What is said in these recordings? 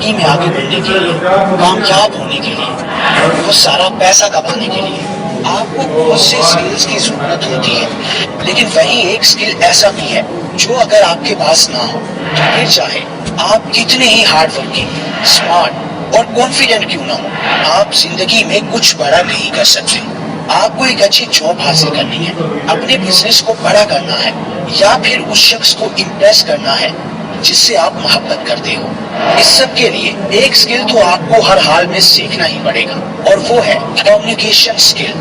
زندگی میں آگے بڑھنے کے لیے، کامیاب ہونے کے لیے، بہت سارا پیسہ کمانے کے لیے آپ کو بہت سے سکلز کی ضرورت ہوتی ہے، لیکن وہی ایک سکل ایسا بھی ہے جو اگر آپ کے پاس نہ ہو تو پھر چاہے آپ کتنے ہی ہارڈ ورکنگ، اسمارٹ اور کانفیڈنٹ کیوں نہ ہو، آپ زندگی میں کچھ بڑا نہیں کر سکتے۔ آپ کو ایک اچھی جاب حاصل کرنی ہے، اپنے بزنس کو بڑا کرنا ہے، یا پھر اس شخص کو امپریس کرنا ہے جس سے آپ محبت کرتے ہو۔ اس سب کے لیے ایک سکل تو آپ کو ہر حال میں سیکھنا ہی پڑے گا، اور وہ ہے کمیونیکیشن سکل۔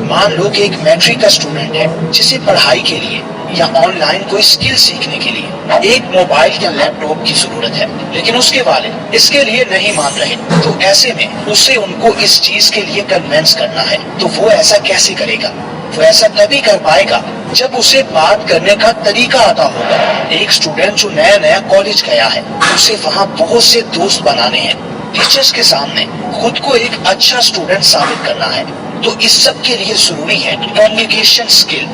مان لو کہ ایک میٹرک کا اسٹوڈنٹ ہے جسے پڑھائی کے لیے یا آن لائن کوئی سکل سیکھنے کے لیے ایک موبائل یا لیپ ٹاپ کی ضرورت ہے، لیکن اس کے والد اس کے لیے نہیں مان رہے، تو ایسے میں اسے ان کو اس چیز کے لیے کنونس کرنا ہے۔ تو وہ ایسا کیسے کرے گا؟ وہ ایسا تبھی کر پائے گا جب اسے بات کرنے کا طریقہ آتا ہوگا۔ ایک اسٹوڈنٹ جو نیا کالج گیا ہے، اسے وہاں بہت سے دوست بنانے ہیں، ٹیچرز کے سامنے خود کو ایک اچھا اسٹوڈنٹ ثابت کرنا ہے، تو اس سب کے لیے ضروری ہے کمیونیکیشن سکل۔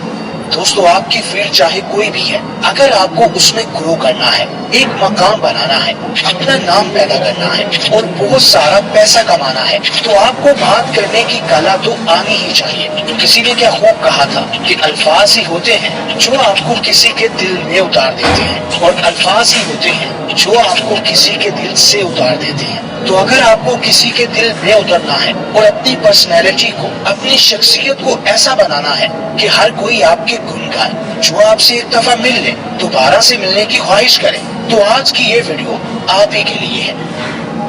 دوستو، آپ کی فیلڈ چاہے کوئی بھی ہے، اگر آپ کو اس میں گرو کرنا ہے، ایک مقام بنانا ہے، اپنا نام پیدا کرنا ہے اور بہت سارا پیسہ کمانا ہے، تو آپ کو بات کرنے کی کلا تو آنی ہی چاہیے۔ کسی نے کیا خوب کہا تھا کہ الفاظ ہی ہوتے ہیں جو آپ کو کسی کے دل میں اتار دیتے ہیں، اور الفاظ ہی ہوتے ہیں جو آپ کو کسی کے دل سے اتار دیتے ہیں۔ تو اگر آپ کو کسی کے دل میں اترنا ہے اور اپنی پرسنالٹی کو، اپنی شخصیت کو ایسا بنانا ہے کہ ہر کوئی آپ کے گن گائے، جو آپ سے ایک دفعہ مل لے دوبارہ سے ملنے کی خواہش کرے، تو آج کی یہ ویڈیو آپ ہی کے لیے ہے۔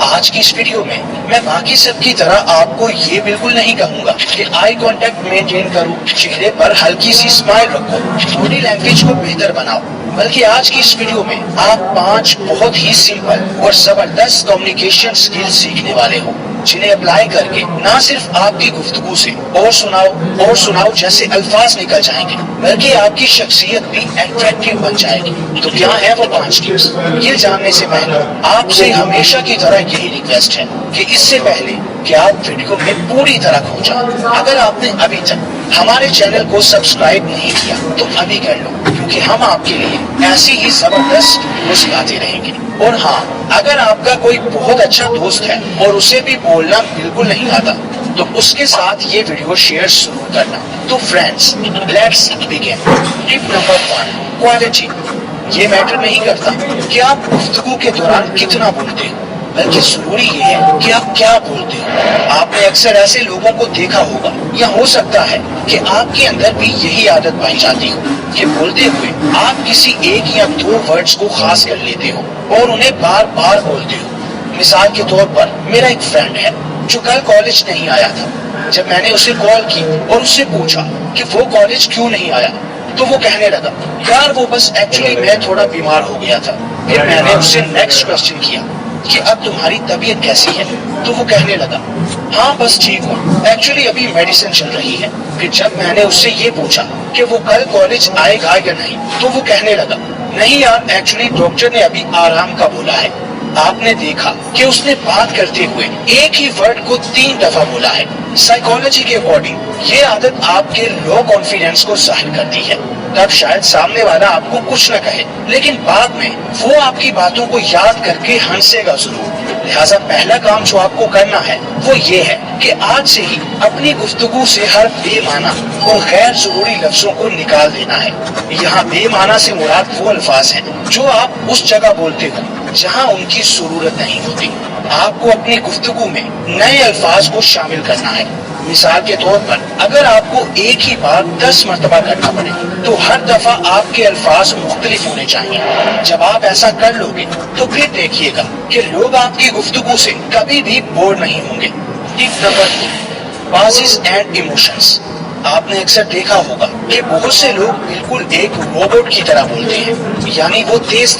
آج کی اس ویڈیو میں باقی سب کی طرح آپ کو یہ بالکل نہیں کہوں گا کہ آئی کانٹیکٹ مینٹین کرو، چہرے پر ہلکی سی اسمائل رکھو، باڈی لینگویج کو بہتر بناؤ، بلکہ آج کی اس ویڈیو میں آپ 5 بہت ہی سمپل اور زبردست کمیونیکیشن سکل سیکھنے والے ہو، جنہیں اپلائی کر کے نہ صرف آپ کی گفتگو سے اور سناؤ جیسے الفاظ نکل جائیں گے، بلکہ آپ کی شخصیت بھی اٹریکٹیو بن جائے گی۔ تو کیا ہے وہ 5 ٹپس؟ یہ جاننے سے پہلے آپ سے ہمیشہ کی طرح یہی ریکویسٹ ہے کہ اس سے پہلے کہ آپ ویڈیو میں پوری طرح کھو جائیں، اگر آپ نے ابھی تک ہمارے چینل کو سبسکرائب نہیں کیا تو ابھی کر لو، کیونکہ ہم آپ کے لیے ایسی ہی زبردست ویڈیو سکھاتے رہیں گے۔ اور ہاں، اگر آپ کا کوئی بہت اچھا دوست ہے اور اسے بھی بولنا بالکل نہیں آتا، تو اس کے ساتھ یہ ویڈیو شیئر ضرور کرنا۔ تو friends, let's begin. Tip number 1، quality. یہ میٹر نہیں کرتا کہ آپ گفتگو کے دوران کتنا بولتے ہو، بلکہ ضروری یہ ہے کہ آپ کیا بولتے ہو۔ آپ نے اکثر ایسے لوگوں کو دیکھا ہوگا، یا ہو سکتا ہے کہ آپ کے اندر بھی یہی عادت پائی جاتی ہو کہ بولتے ہوئے آپ کسی ایک یا 2 ورڈز کو خاص کر لیتے ہو اور انہیں بار بار بولتے ہو۔ مثال کے طور پر میرا ایک فرینڈ ہے جو کل کالج نہیں آیا تھا۔ جب میں نے اسے کال کی اور اس سے پوچھا کہ وہ کالج کیوں نہیں آیا، تو وہ کہنے لگا، یار وہ بس ایکچولی میں تھوڑا بیمار ہو گیا تھا۔ پھر میں نے اس سے نیکسٹ کوسچن کیا کہ اب تمہاری طبیعت کیسی ہے، تو وہ کہنے لگا، ہاں بس ٹھیک ہوں، ایکچولی ابھی میڈیسن چل رہی ہے۔ پھر جب میں نے اس سے یہ پوچھا کہ وہ کل کالج آئے گا یا نہیں، تو وہ کہنے لگا، نہیں یار، ایکچولی ڈاکٹر نے ابھی آرام کا بولا ہے۔ آپ نے دیکھا کہ اس نے بات کرتے ہوئے ایک ہی ورڈ کو 3 دفعہ بولا ہے۔ سائیکالوجی کے اکارڈنگ یہ عادت آپ کے لو کانفیڈنس کو ظاہر کرتی ہے۔ تب شاید سامنے والا آپ کو کچھ نہ کہے، لیکن بعد میں وہ آپ کی باتوں کو یاد کر کے ہنسے گا ضرور۔ لہٰذا پہلا کام جو آپ کو کرنا ہے وہ یہ ہے کہ آج سے ہی اپنی گفتگو سے ہر بے معنی اور غیر ضروری لفظوں کو نکال دینا ہے۔ یہاں بے معنی سے مراد وہ الفاظ ہیں جو آپ اس جگہ بولتے ہو جہاں ان کی ضرورت نہیں ہوتی۔ آپ کو اپنی گفتگو میں نئے الفاظ کو شامل کرنا ہے۔ مثال کے طور پر اگر آپ کو ایک ہی بات 10 مرتبہ کرنا پڑے تو ہر دفعہ آپ کے الفاظ مختلف ہونے چاہیے۔ جب آپ ایسا کر لو گے تو پھر دیکھیے گا کہ لوگ آپ کی گفتگو سے کبھی بھی بور نہیں ہوں گے۔ ٹپ نمبر 2، پازز اینڈ ایموشنز۔ آپ نے اکثر دیکھا ہوگا کہ بہت سے لوگ بالکل ایک روبوٹ کی طرح بولتے ہیں، یعنی وہ تیز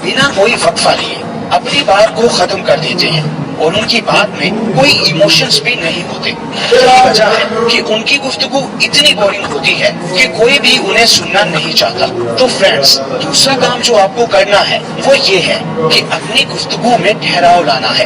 بنا کوئی وقفہ لیے اپنی بات کو ختم کر دیتے ہیں، اور ان کی بات میں کوئی ایموشنز بھی نہیں ہوتے۔ یہی وجہ ہے کہ ان کی گفتگو اتنی بورنگ ہوتی ہے کہ کوئی بھی انہیں سننا نہیں چاہتا۔ تو فرینڈز، دوسرا کام جو آپ کو کرنا ہے وہ یہ ہے کہ اپنی گفتگو میں ٹھہراؤ لانا ہے۔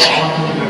3,